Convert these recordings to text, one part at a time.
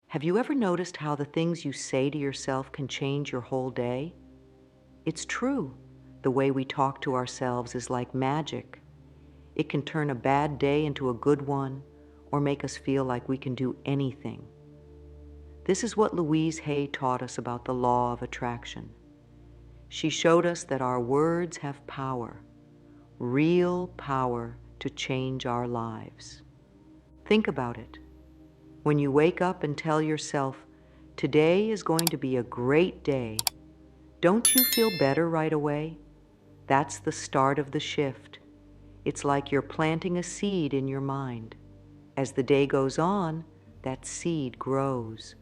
Have you ever noticed how the things you say to yourself can change your whole day? It's true. The way we talk to ourselves is like magic. It can turn a bad day into a good one or make us feel like we can do anything. This is what Louise Hay taught us about the law of attraction. She showed us that our words have power, real power to change our lives. Think about it. When you wake up and tell yourself, "Today is going to be a great day," don't you feel better right away? That's the start of the shift. It's like you're planting a seed in your mind. As the day goes on, that seed grows.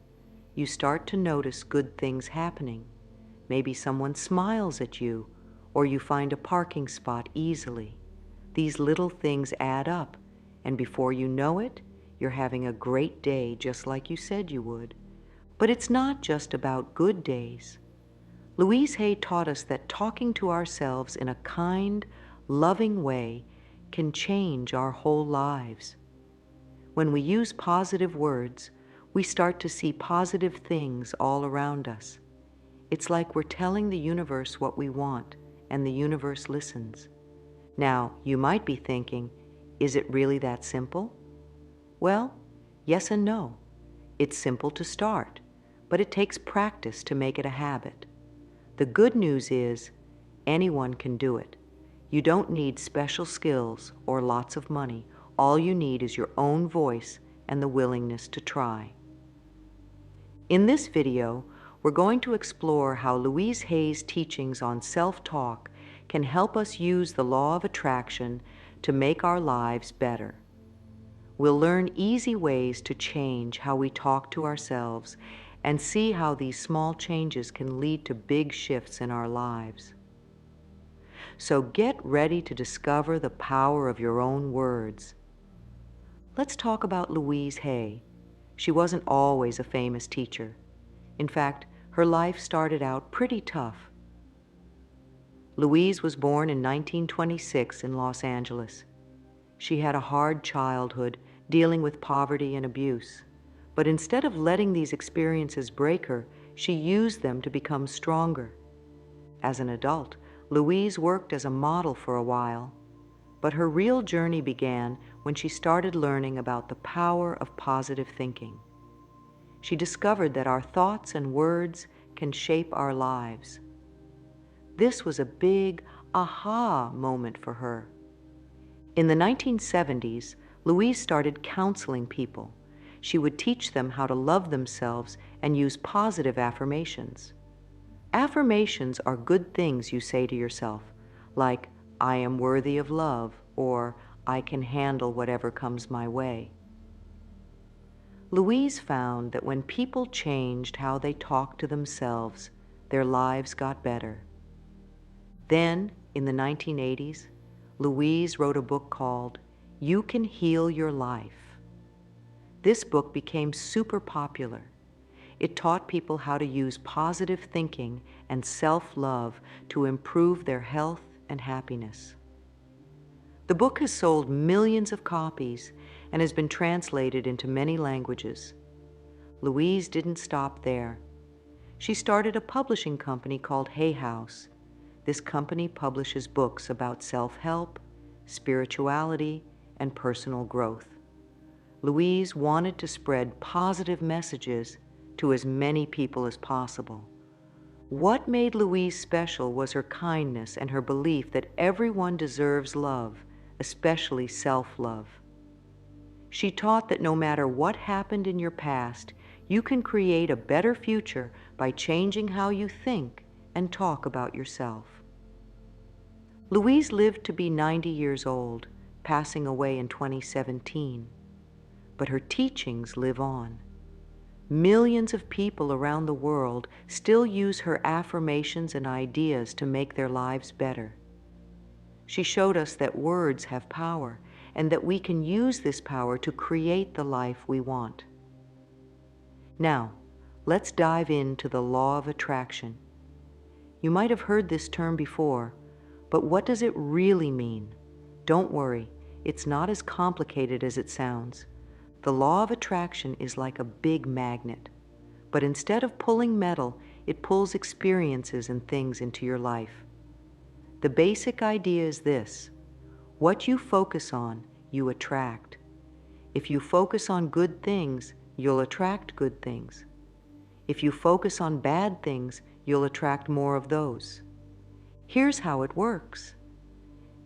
You start to notice good things happening. Maybe someone smiles at you, or you find a parking spot easily. These little things add up, and before you know it, you're having a great day just like you said you would. But it's not just about good days. Louise Hay taught us that talking to ourselves in a kind, loving way can change our whole lives. When we use positive words, we start to see positive things all around us. It's like we're telling the universe what we want, and the universe listens. Now, you might be thinking, is it really that simple? Well, yes and no. It's simple to start, but it takes practice to make it a habit. The good news is, anyone can do it. You don't need special skills or lots of money. All you need is your own voice and the willingness to try. In this video, we're going to explore how Louise Hay's teachings on self-talk can help us use the law of attraction to make our lives better. We'll learn easy ways to change how we talk to ourselves and see how these small changes can lead to big shifts in our lives. So get ready to discover the power of your own words. Let's talk about Louise Hay. She wasn't always a famous teacher. In fact, her life started out pretty tough. Louise was born in 1926 in Los Angeles. She had a hard childhood, dealing with poverty and abuse. But instead of letting these experiences break her, she used them to become stronger. As an adult, Louise worked as a model for a while, but her real journey began when she started learning about the power of positive thinking. She discovered that our thoughts and words can shape our lives. This was a big aha moment for her. In the 1970s, Louise started counseling people. She would teach them how to love themselves and use positive affirmations. Affirmations are good things you say to yourself, like, "I am worthy of love," or "I can handle whatever comes my way." Louise found that when people changed how they talked to themselves, their lives got better. Then, in the 1980s, Louise wrote a book called "You Can Heal Your Life." This book became super popular. It taught people how to use positive thinking and self-love to improve their health and happiness. The book has sold millions of copies and has been translated into many languages. Louise didn't stop there. She started a publishing company called Hay House. This company publishes books about self-help, spirituality, and personal growth. Louise wanted to spread positive messages to as many people as possible. What made Louise special was her kindness and her belief that everyone deserves love, especially self-love. She taught that no matter what happened in your past, you can create a better future by changing how you think and talk about yourself. Louise lived to be 90 years old, passing away in 2017. But her teachings live on. Millions of people around the world still use her affirmations and ideas to make their lives better. She showed us that words have power and that we can use this power to create the life we want. Now, let's dive into the law of attraction. You might have heard this term before, but what does it really mean? Don't worry, it's not as complicated as it sounds. The law of attraction is like a big magnet, but instead of pulling metal, it pulls experiences and things into your life. The basic idea is this: what you focus on, you attract. If you focus on good things, you'll attract good things. If you focus on bad things, you'll attract more of those. Here's how it works.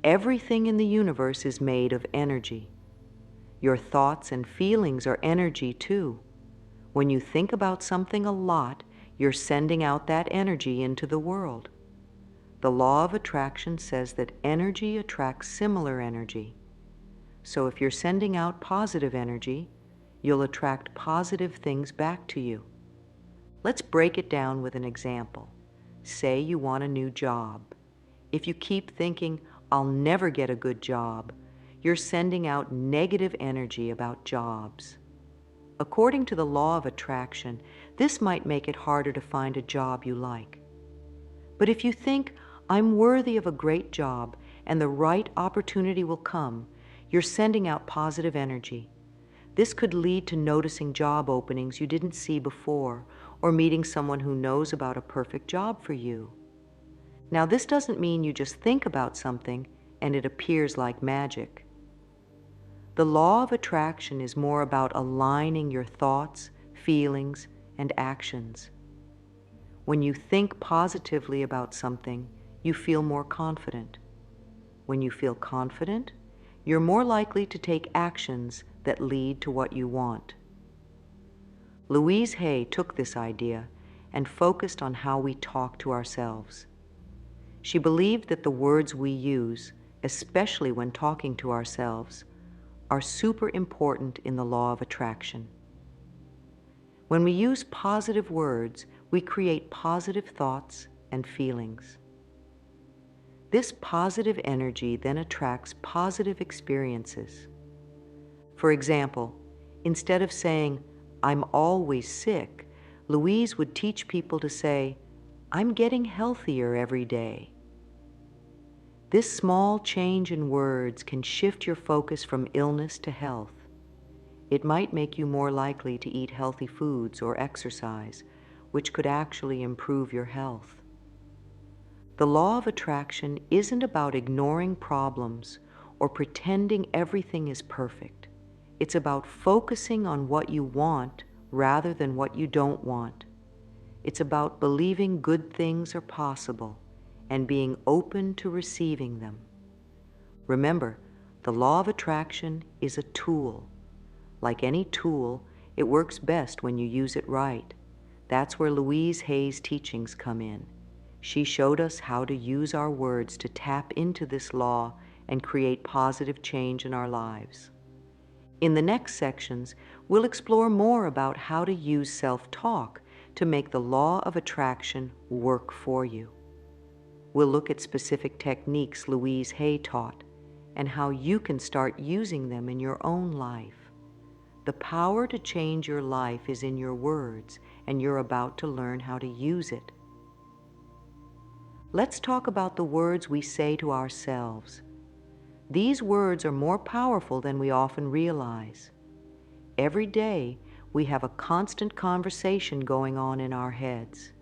Everything in the universe is made of energy. Your thoughts and feelings are energy too. When you think about something a lot, you're sending out that energy into the world. The law of attraction says that energy attracts similar energy. So if you're sending out positive energy, you'll attract positive things back to you. Let's break it down with an example. Say you want a new job. If you keep thinking, "I'll never get a good job," you're sending out negative energy about jobs. According to the law of attraction, this might make it harder to find a job you like. But if you think, "I'm worthy of a great job and the right opportunity will come," you're sending out positive energy. This could lead to noticing job openings you didn't see before, or meeting someone who knows about a perfect job for you. Now, this doesn't mean you just think about something and it appears like magic. The law of attraction is more about aligning your thoughts, feelings, and actions. When you think positively about something, you feel more confident. When you feel confident, you're more likely to take actions that lead to what you want. Louise Hay took this idea and focused on how we talk to ourselves. She believed that the words we use, especially when talking to ourselves, are super important in the law of attraction. When we use positive words, we create positive thoughts and feelings. This positive energy then attracts positive experiences. For example, instead of saying, "I'm always sick," Louise would teach people to say, "I'm getting healthier every day." This small change in words can shift your focus from illness to health. It might make you more likely to eat healthy foods or exercise, which could actually improve your health. The law of attraction isn't about ignoring problems or pretending everything is perfect. It's about focusing on what you want rather than what you don't want. It's about believing good things are possible and being open to receiving them. Remember, the law of attraction is a tool. Like any tool, it works best when you use it right. That's where Louise Hay's teachings come in. She showed us how to use our words to tap into this law and create positive change in our lives. In the next sections, we'll explore more about how to use self-talk to make the law of attraction work for you. We'll look at specific techniques Louise Hay taught and how you can start using them in your own life. The power to change your life is in your words, and you're about to learn how to use it. Let's talk about the words we say to ourselves. These words are more powerful than we often realize. Every day, we have a constant conversation going on in our heads.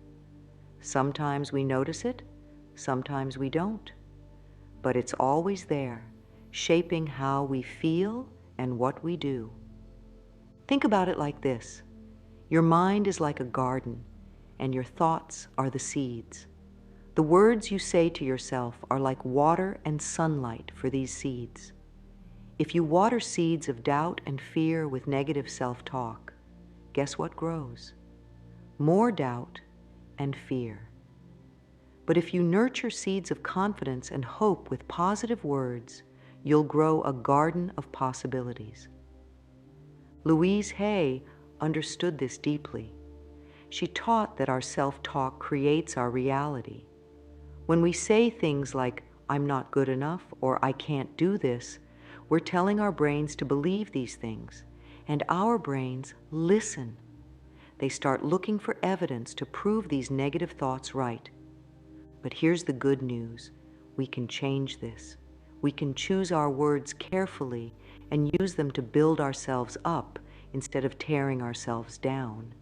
Sometimes we notice it, sometimes we don't. But it's always there, shaping how we feel and what we do. Think about it like this. Your mind is like a garden, and your thoughts are the seeds. The words you say to yourself are like water and sunlight for these seeds. If you water seeds of doubt and fear with negative self-talk, guess what grows? More doubt and fear. But if you nurture seeds of confidence and hope with positive words, you'll grow a garden of possibilities. Louise Hay understood this deeply. She taught that our self-talk creates our reality. When we say things like, "I'm not good enough," or "I can't do this," we're telling our brains to believe these things, and our brains listen. They start looking for evidence to prove these negative thoughts right. But here's the good news. We can change this. We can choose our words carefully and use them to build ourselves up instead of tearing ourselves down.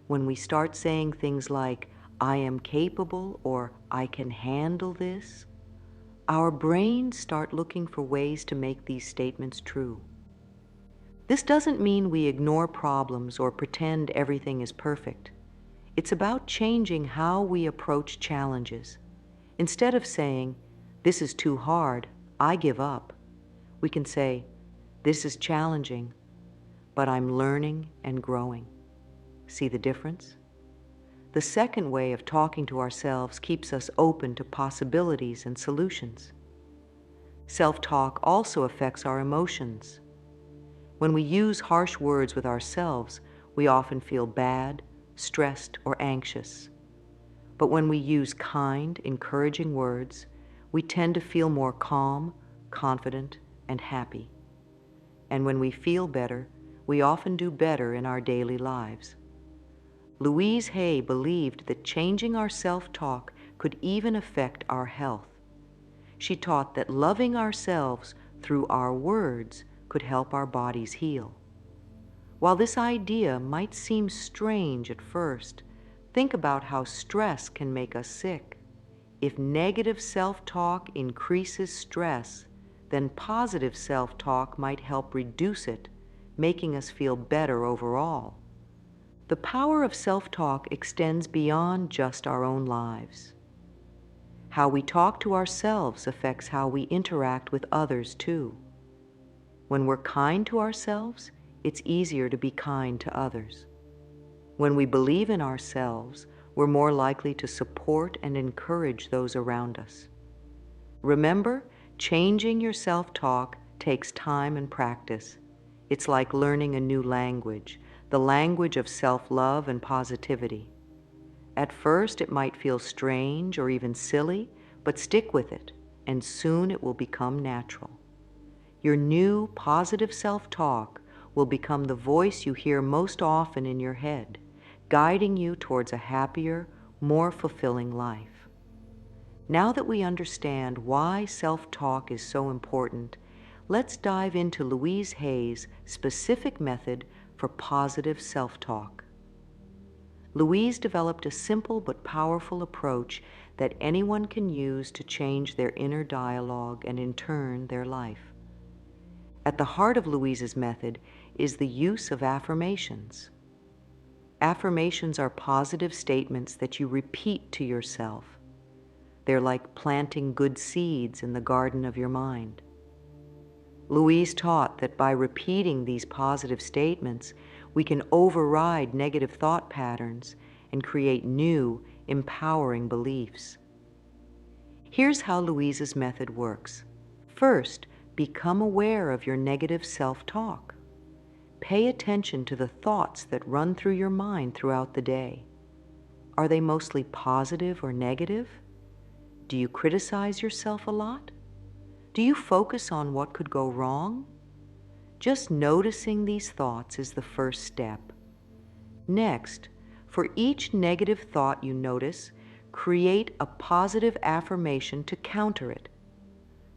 When we start saying things like, I am capable or I can handle this, our brains start looking for ways to make these statements true. This doesn't mean we ignore problems or pretend everything is perfect. It's about changing how we approach challenges. Instead of saying, this is too hard, I give up, we can say, this is challenging, but I'm learning and growing. See the difference? The second way of talking to ourselves keeps us open to possibilities and solutions. Self-talk also affects our emotions. When we use harsh words with ourselves, we often feel bad, stressed, or anxious. But when we use kind, encouraging words, we tend to feel more calm, confident, and happy. And when we feel better, we often do better in our daily lives. Louise Hay believed that changing our self-talk could even affect our health. She taught that loving ourselves through our words could help our bodies heal. While this idea might seem strange at first, think about how stress can make us sick. If negative self-talk increases stress, then positive self-talk might help reduce it, making us feel better overall. The power of self-talk extends beyond just our own lives. How we talk to ourselves affects how we interact with others too. When we're kind to ourselves, it's easier to be kind to others. When we believe in ourselves, we're more likely to support and encourage those around us. Remember, changing your self-talk takes time and practice. It's like learning a new language, the language of self-love and positivity. At first, it might feel strange or even silly, but stick with it, and soon it will become natural. Your new positive self-talk will become the voice you hear most often in your head, guiding you towards a happier, more fulfilling life. Now that we understand why self-talk is so important, let's dive into Louise Hay's specific method for positive self-talk. Louise developed a simple but powerful approach that anyone can use to change their inner dialogue and in turn their life. At the heart of Louise's method is the use of affirmations. Affirmations are positive statements that you repeat to yourself. They're like planting good seeds in the garden of your mind. Louise taught that by repeating these positive statements, we can override negative thought patterns and create new, empowering beliefs. Here's how Louise's method works. First, become aware of your negative self-talk. Pay attention to the thoughts that run through your mind throughout the day. Are they mostly positive or negative? Do you criticize yourself a lot? Do you focus on what could go wrong? Just noticing these thoughts is the first step. Next, for each negative thought you notice, create a positive affirmation to counter it.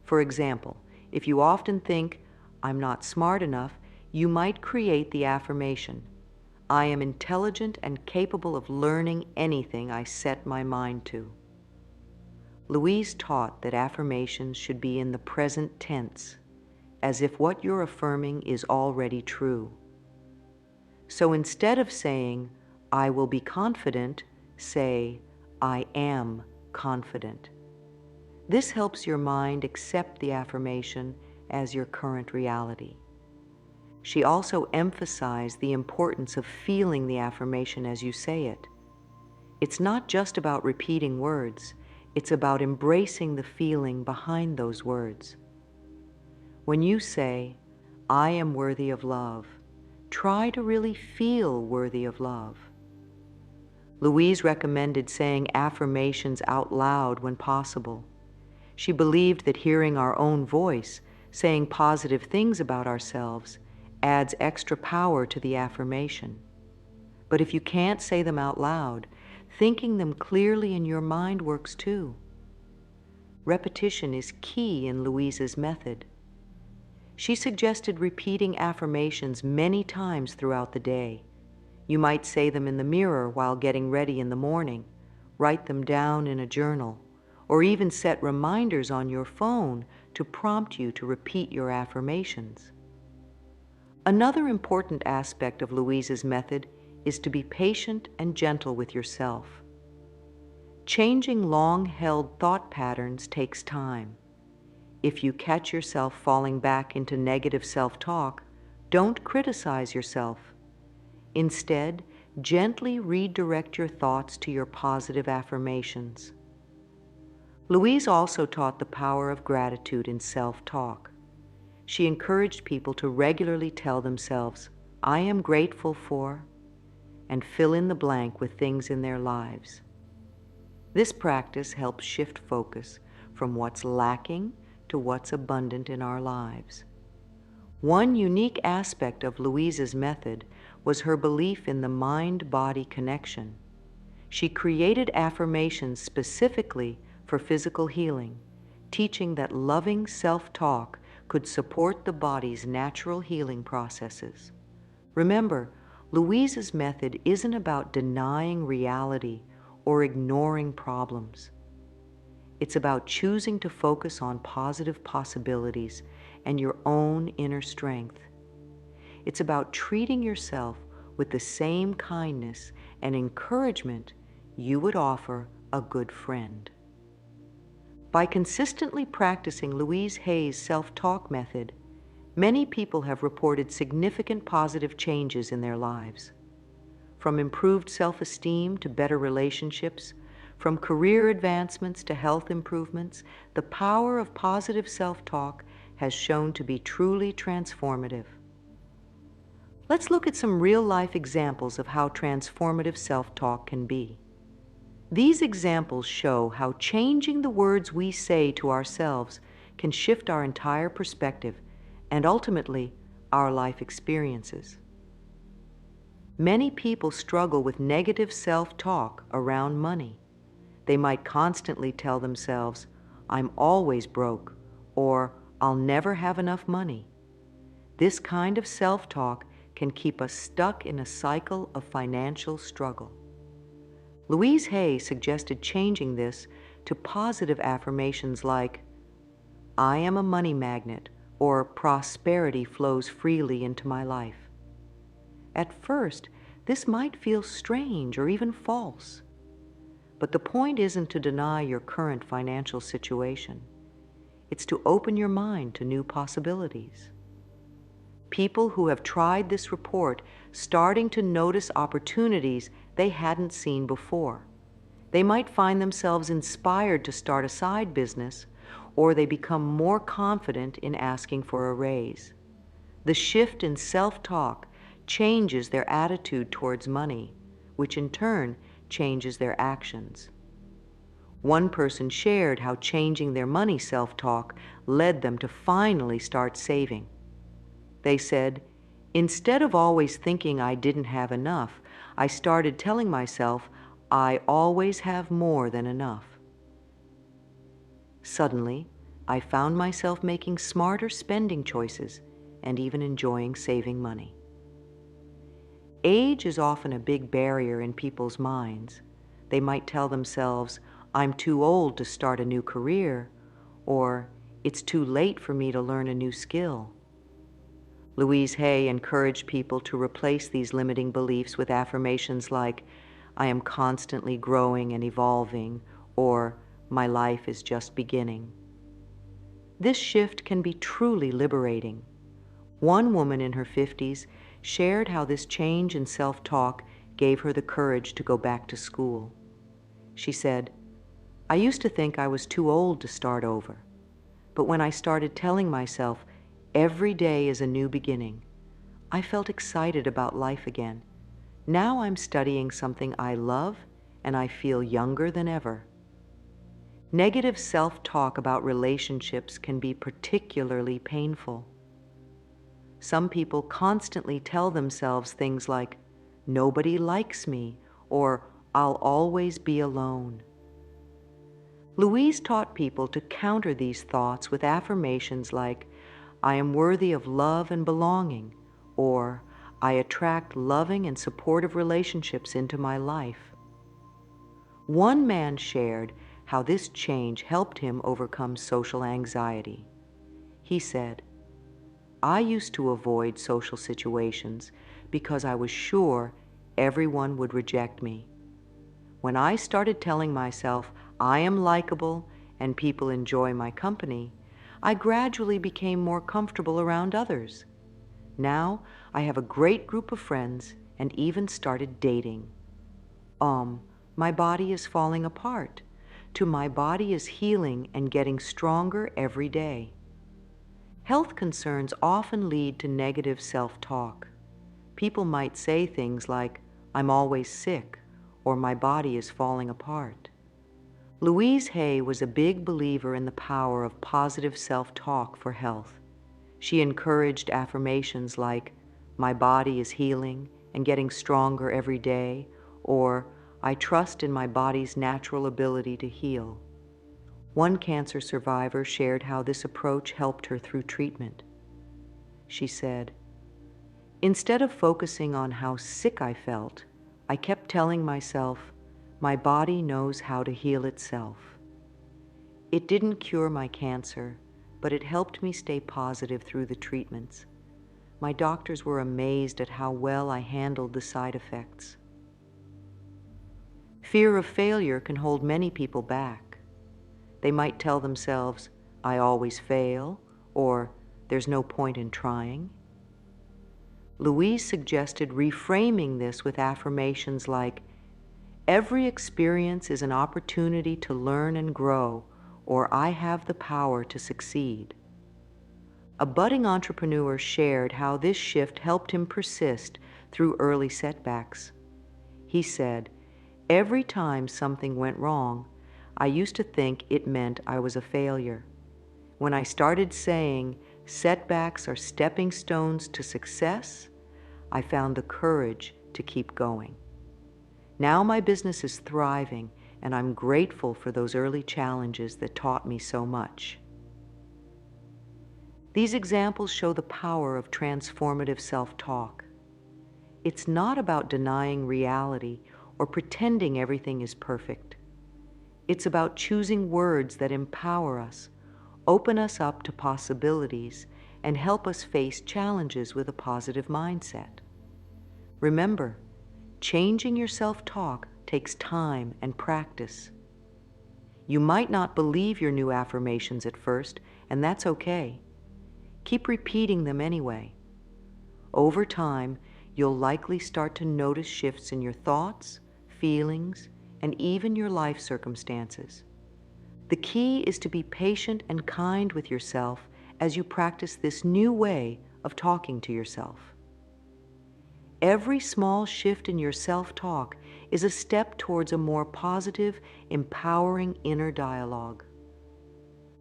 For example, if you often think, I'm not smart enough, you might create the affirmation, I am intelligent and capable of learning anything I set my mind to. Louise taught that affirmations should be in the present tense, as if what you're affirming is already true. So instead of saying, I will be confident, say, I am confident. This helps your mind accept the affirmation as your current reality. She also emphasized the importance of feeling the affirmation as you say it. It's not just about repeating words, it's about embracing the feeling behind those words. When you say, I am worthy of love, try to really feel worthy of love. Louise recommended saying affirmations out loud when possible. She believed that hearing our own voice, saying positive things about ourselves, adds extra power to the affirmation. But if you can't say them out loud, thinking them clearly in your mind works too. Repetition is key in Louise's method. She suggested repeating affirmations many times throughout the day. You might say them in the mirror while getting ready in the morning, write them down in a journal, or even set reminders on your phone to prompt you to repeat your affirmations. Another important aspect of Louise's method is to be patient and gentle with yourself. Changing long-held thought patterns takes time. If you catch yourself falling back into negative self-talk, don't criticize yourself. Instead, gently redirect your thoughts to your positive affirmations. Louise also taught the power of gratitude in self-talk. She encouraged people to regularly tell themselves, "I am grateful for," and fill in the blank with things in their lives. This practice helps shift focus from what's lacking to what's abundant in our lives. One unique aspect of Louise's method was her belief in the mind-body connection. She created affirmations specifically for physical healing, teaching that loving self-talk could support the body's natural healing processes. Remember, Louise's method isn't about denying reality or ignoring problems. It's about choosing to focus on positive possibilities and your own inner strength. It's about treating yourself with the same kindness and encouragement you would offer a good friend. By consistently practicing Louise Hay's self-talk method, many people have reported significant positive changes in their lives. From improved self-esteem to better relationships, from career advancements to health improvements, the power of positive self-talk has shown to be truly transformative. Let's look at some real-life examples of how transformative self-talk can be. These examples show how changing the words we say to ourselves can shift our entire perspective and ultimately our life experiences. Many people struggle with negative self-talk around money. They might constantly tell themselves, "I'm always broke," or "I'll never have enough money." This kind of self-talk can keep us stuck in a cycle of financial struggle. Louise Hay suggested changing this to positive affirmations like, "I am a money magnet," or "Prosperity flows freely into my life." At first, this might feel strange or even false. But the point isn't to deny your current financial situation. It's to open your mind to new possibilities. People who have tried this report starting to notice opportunities they hadn't seen before. They might find themselves inspired to start a side business, or they become more confident in asking for a raise. The shift in self-talk changes their attitude towards money, which in turn changes their actions. One person shared how changing their money self-talk led them to finally start saving. They said, "Instead of always thinking I didn't have enough, I started telling myself I always have more than enough." Suddenly, I found myself making smarter spending choices and even enjoying saving money. Age is often a big barrier in people's minds. They might tell themselves, "I'm too old to start a new career," or "It's too late for me to learn a new skill." Louise Hay encouraged people to replace these limiting beliefs with affirmations like, "I am constantly growing and evolving," or "My life is just beginning." This shift can be truly liberating. One woman in her 50s shared how this change in self-talk gave her the courage to go back to school. She said, "I used to think I was too old to start over, but when I started telling myself every day is a new beginning, I felt excited about life again. Now I'm studying something I love and I feel younger than ever." Negative self-talk about relationships can be particularly painful. Some people constantly tell themselves things like, "Nobody likes me," or "I'll always be alone." Louise taught people to counter these thoughts with affirmations like, I am worthy of love and belonging, or I attract loving and supportive relationships into my life. One man shared how this change helped him overcome social anxiety. He said, "I used to avoid social situations because I was sure everyone would reject me. When I started telling myself I am likable and people enjoy my company, I gradually became more comfortable around others. Now I have a great group of friends and even started dating. My body is falling apart. My body is healing and getting stronger every day." Health concerns often lead to negative self-talk. People might say things like, "I'm always sick," or "my body is falling apart." Louise Hay was a big believer in the power of positive self-talk for health. She encouraged affirmations like, "My body is healing and getting stronger every day," or "I trust in my body's natural ability to heal." One cancer survivor shared how this approach helped her through treatment. She said, "Instead of focusing on how sick I felt, I kept telling myself, my body knows how to heal itself." It didn't cure my cancer, but it helped me stay positive through the treatments. My doctors were amazed at how well I handled the side effects. Fear of failure can hold many people back. They might tell themselves, "I always fail," or "there's no point in trying." Louise suggested reframing this with affirmations like, "Every experience is an opportunity to learn and grow," or "I have the power to succeed." A budding entrepreneur shared how this shift helped him persist through early setbacks. He said, "Every time something went wrong, I used to think it meant I was a failure. When I started saying, 'Setbacks are stepping stones to success,' I found the courage to keep going. Now my business is thriving, and I'm grateful for those early challenges that taught me so much." These examples show the power of transformative self-talk. It's not about denying reality or pretending everything is perfect. It's about choosing words that empower us, open us up to possibilities, and help us face challenges with a positive mindset. Remember, changing your self-talk takes time and practice. You might not believe your new affirmations at first, and that's okay. Keep repeating them anyway. Over time, you'll likely start to notice shifts in your thoughts, feelings, and even your life circumstances. The key is to be patient and kind with yourself as you practice this new way of talking to yourself. Every small shift in your self-talk is a step towards a more positive, empowering inner dialogue.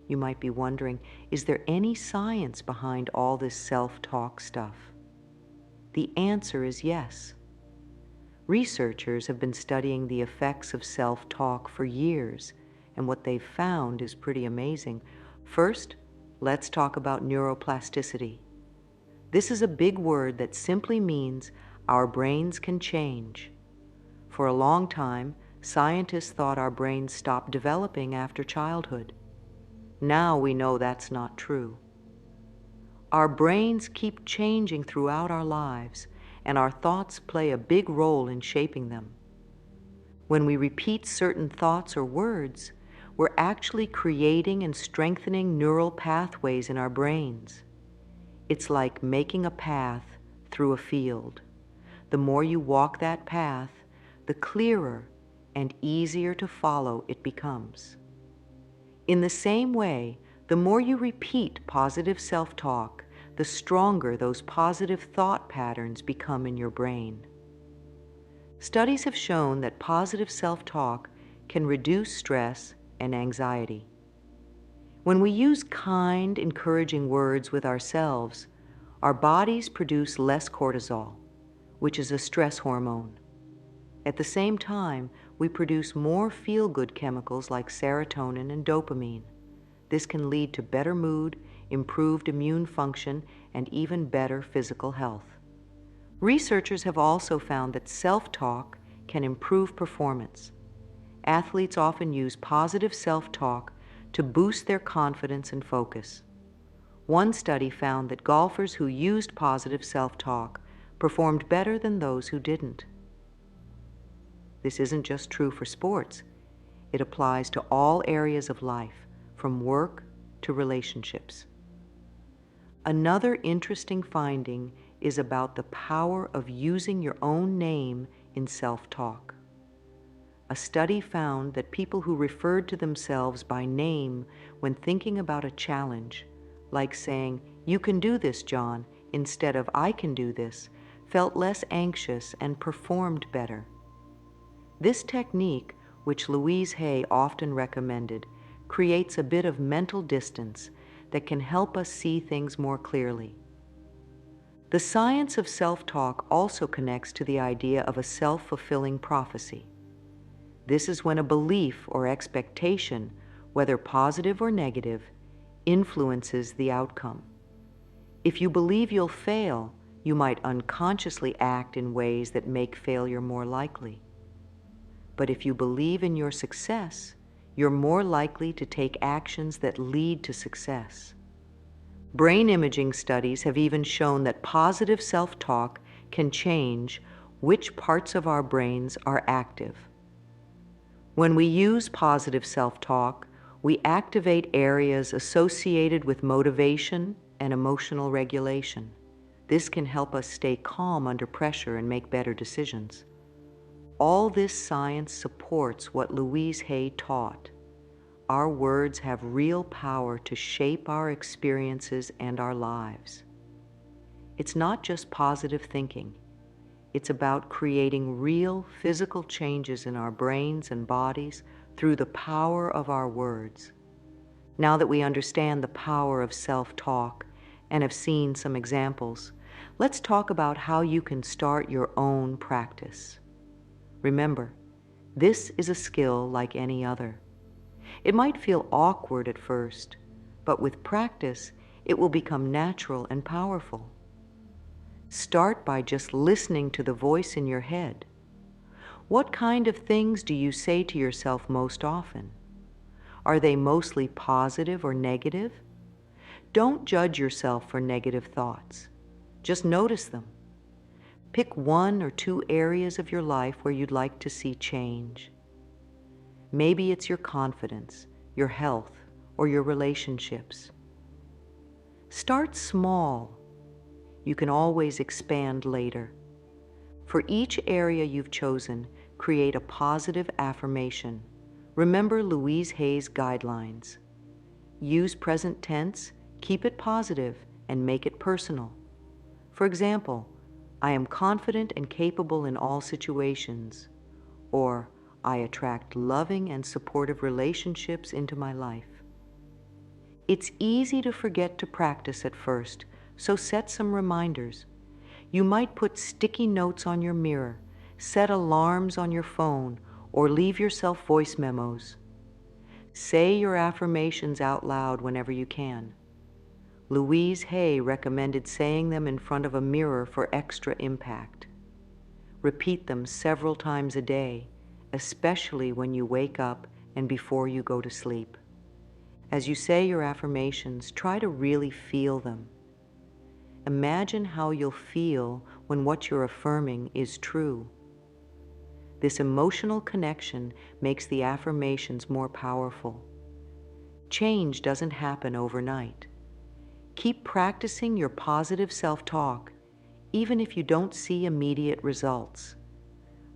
You might be wondering, is there any science behind all this self-talk stuff? The answer is yes. Researchers have been studying the effects of self-talk for years, and what they've found is pretty amazing. First, let's talk about neuroplasticity. This is a big word that simply means our brains can change. For a long time, scientists thought our brains stopped developing after childhood. Now we know that's not true. Our brains keep changing throughout our lives, and our thoughts play a big role in shaping them. When we repeat certain thoughts or words, we're actually creating and strengthening neural pathways in our brains. It's like making a path through a field. The more you walk that path, the clearer and easier to follow it becomes. In the same way, the more you repeat positive self-talk, the stronger those positive thought patterns become in your brain. Studies have shown that positive self-talk can reduce stress and anxiety. When we use kind, encouraging words with ourselves, our bodies produce less cortisol, which is a stress hormone. At the same time, we produce more feel-good chemicals like serotonin and dopamine. This can lead to better mood, improved immune function, and even better physical health. Researchers have also found that self-talk can improve performance. Athletes often use positive self-talk to boost their confidence and focus. One study found that golfers who used positive self-talk performed better than those who didn't. This isn't just true for sports. It applies to all areas of life, from work to relationships. Another interesting finding is about the power of using your own name in self-talk. A study found that people who referred to themselves by name when thinking about a challenge, like saying, "You can do this, John," instead of "I can do this," felt less anxious and performed better. This technique, which Louise Hay often recommended, creates a bit of mental distance that can help us see things more clearly. The science of self-talk also connects to the idea of a self-fulfilling prophecy. This is when a belief or expectation, whether positive or negative, influences the outcome. If you believe you'll fail, you might unconsciously act in ways that make failure more likely. But if you believe in your success, you're more likely to take actions that lead to success. Brain imaging studies have even shown that positive self-talk can change which parts of our brains are active. When we use positive self-talk, we activate areas associated with motivation and emotional regulation. This can help us stay calm under pressure and make better decisions. All this science supports what Louise Hay taught. Our words have real power to shape our experiences and our lives. It's not just positive thinking. It's about creating real physical changes in our brains and bodies through the power of our words. Now that we understand the power of self-talk and have seen some examples, let's talk about how you can start your own practice. Remember, this is a skill like any other. It might feel awkward at first, but with practice, it will become natural and powerful. Start by just listening to the voice in your head. What kind of things do you say to yourself most often? Are they mostly positive or negative? Don't judge yourself for negative thoughts. Just notice them. Pick 1 or 2 areas of your life where you'd like to see change. Maybe it's your confidence, your health, or your relationships. Start small. You can always expand later. For each area you've chosen, create a positive affirmation. Remember Louise Hay's guidelines. Use present tense, keep it positive, and make it personal. For example, "I am confident and capable in all situations," or "I attract loving and supportive relationships into my life." It's easy to forget to practice at first, so set some reminders. You might put sticky notes on your mirror, set alarms on your phone, or leave yourself voice memos. Say your affirmations out loud whenever you can. Louise Hay recommended saying them in front of a mirror for extra impact. Repeat them several times a day, especially when you wake up and before you go to sleep. As you say your affirmations, try to really feel them. Imagine how you'll feel when what you're affirming is true. This emotional connection makes the affirmations more powerful. Change doesn't happen overnight. Keep practicing your positive self-talk, even if you don't see immediate results.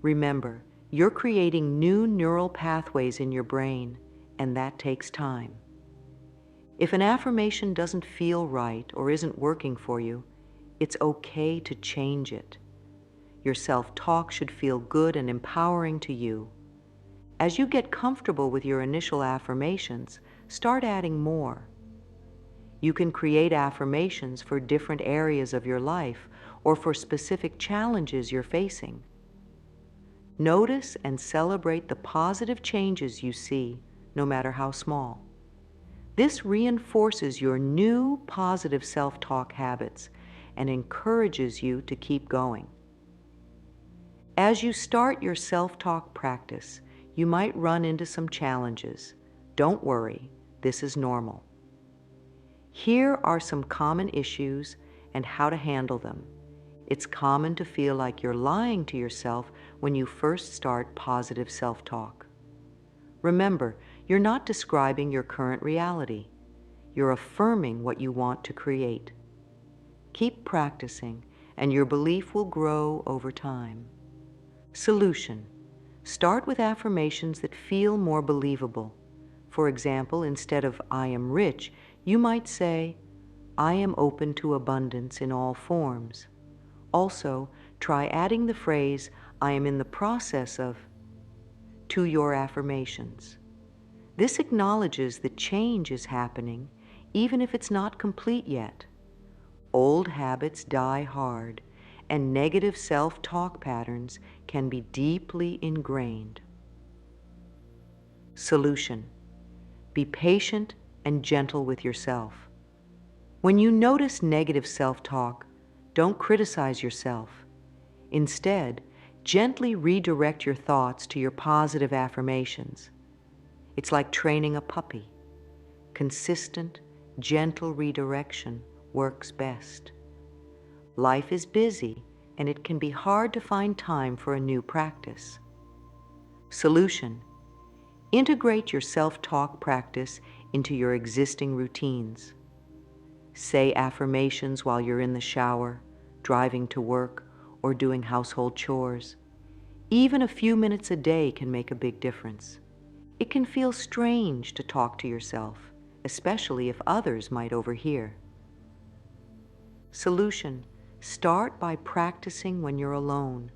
Remember, you're creating new neural pathways in your brain, and that takes time. If an affirmation doesn't feel right or isn't working for you, it's okay to change it. Your self-talk should feel good and empowering to you. As you get comfortable with your initial affirmations, start adding more. You can create affirmations for different areas of your life or for specific challenges you're facing. Notice and celebrate the positive changes you see, no matter how small. This reinforces your new positive self-talk habits and encourages you to keep going. As you start your self-talk practice, you might run into some challenges. Don't worry, this is normal. Here are some common issues and how to handle them. It's common to feel like you're lying to yourself when you first start positive self-talk. Remember, you're not describing your current reality. You're affirming what you want to create. Keep practicing, and your belief will grow over time. Solution: start with affirmations that feel more believable. For example, instead of "I am rich," you might say, "I am open to abundance in all forms." Also, try adding the phrase, "I am in the process of," to your affirmations. This acknowledges that change is happening, even if it's not complete yet. Old habits die hard, and negative self-talk patterns can be deeply ingrained. Solution: be patient and gentle with yourself. When you notice negative self-talk, don't criticize yourself. Instead, gently redirect your thoughts to your positive affirmations. It's like training a puppy. Consistent, gentle redirection works best. Life is busy, and it can be hard to find time for a new practice. Solution: integrate your self-talk practice into your existing routines. Say affirmations while you're in the shower, driving to work, or doing household chores. Even a few minutes a day can make a big difference. It can feel strange to talk to yourself, especially if others might overhear. Solution: start by practicing when you're alone.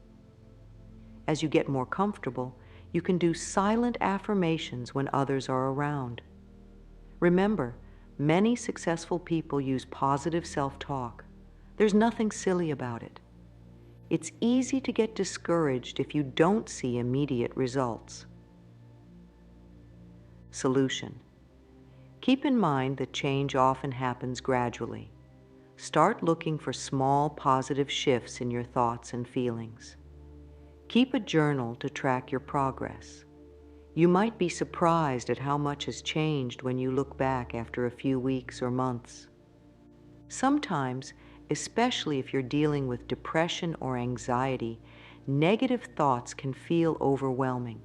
As you get more comfortable, you can do silent affirmations when others are around. Remember, many successful people use positive self-talk. There's nothing silly about it. It's easy to get discouraged if you don't see immediate results. Solution: keep in mind that change often happens gradually. Start looking for small positive shifts in your thoughts and feelings. Keep a journal to track your progress. You might be surprised at how much has changed when you look back after a few weeks or months. Sometimes, especially if you're dealing with depression or anxiety, negative thoughts can feel overwhelming.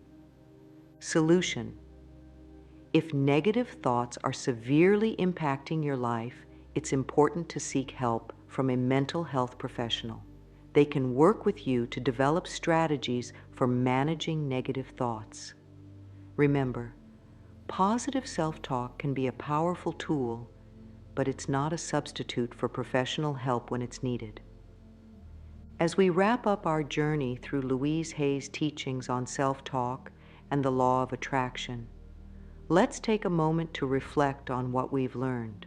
Solution: if negative thoughts are severely impacting your life, it's important to seek help from a mental health professional. They can work with you to develop strategies for managing negative thoughts. Remember, positive self-talk can be a powerful tool, but it's not a substitute for professional help when it's needed. As we wrap up our journey through Louise Hay's teachings on self-talk and the law of attraction, let's take a moment to reflect on what we've learned.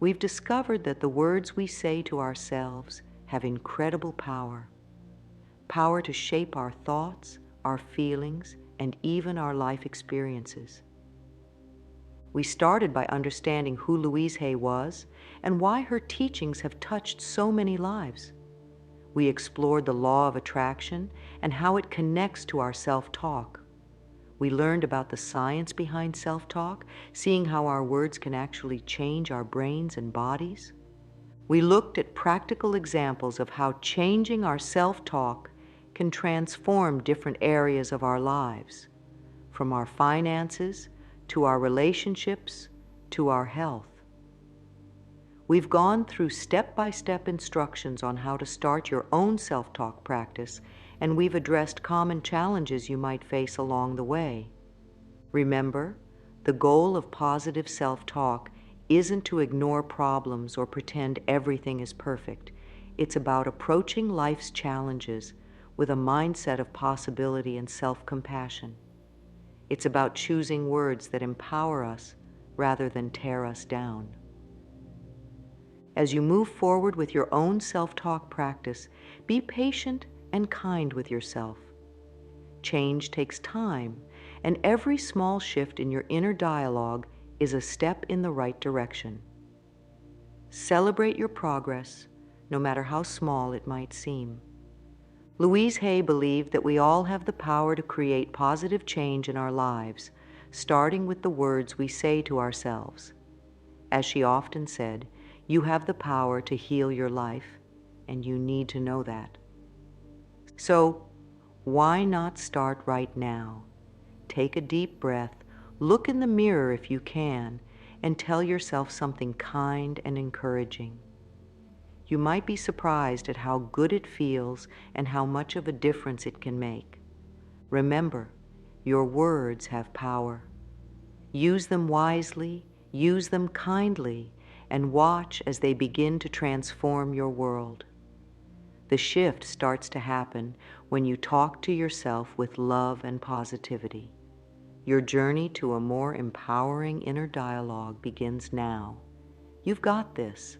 We've discovered that the words we say to ourselves have incredible power. Power to shape our thoughts, our feelings, and even our life experiences. We started by understanding who Louise Hay was and why her teachings have touched so many lives. We explored the law of attraction and how it connects to our self-talk. We learned about the science behind self-talk, seeing how our words can actually change our brains and bodies. We looked at practical examples of how changing our self-talk can transform different areas of our lives, from our finances to our relationships to our health. We've gone through step-by-step instructions on how to start your own self-talk practice, and we've addressed common challenges you might face along the way. Remember, the goal of positive self-talk isn't to ignore problems or pretend everything is perfect. It's about approaching life's challenges with a mindset of possibility and self-compassion. It's about choosing words that empower us rather than tear us down. As you move forward with your own self-talk practice, be patient and kind with yourself. Change takes time, and every small shift in your inner dialogue is a step in the right direction. Celebrate your progress, no matter how small it might seem. Louise Hay believed that we all have the power to create positive change in our lives, starting with the words we say to ourselves. As she often said, you have the power to heal your life, and you need to know that. So, why not start right now? Take a deep breath, look in the mirror if you can, and tell yourself something kind and encouraging. You might be surprised at how good it feels and how much of a difference it can make. Remember, your words have power. Use them wisely, use them kindly, and watch as they begin to transform your world. The shift starts to happen when you talk to yourself with love and positivity. Your journey to a more empowering inner dialogue begins now. You've got this.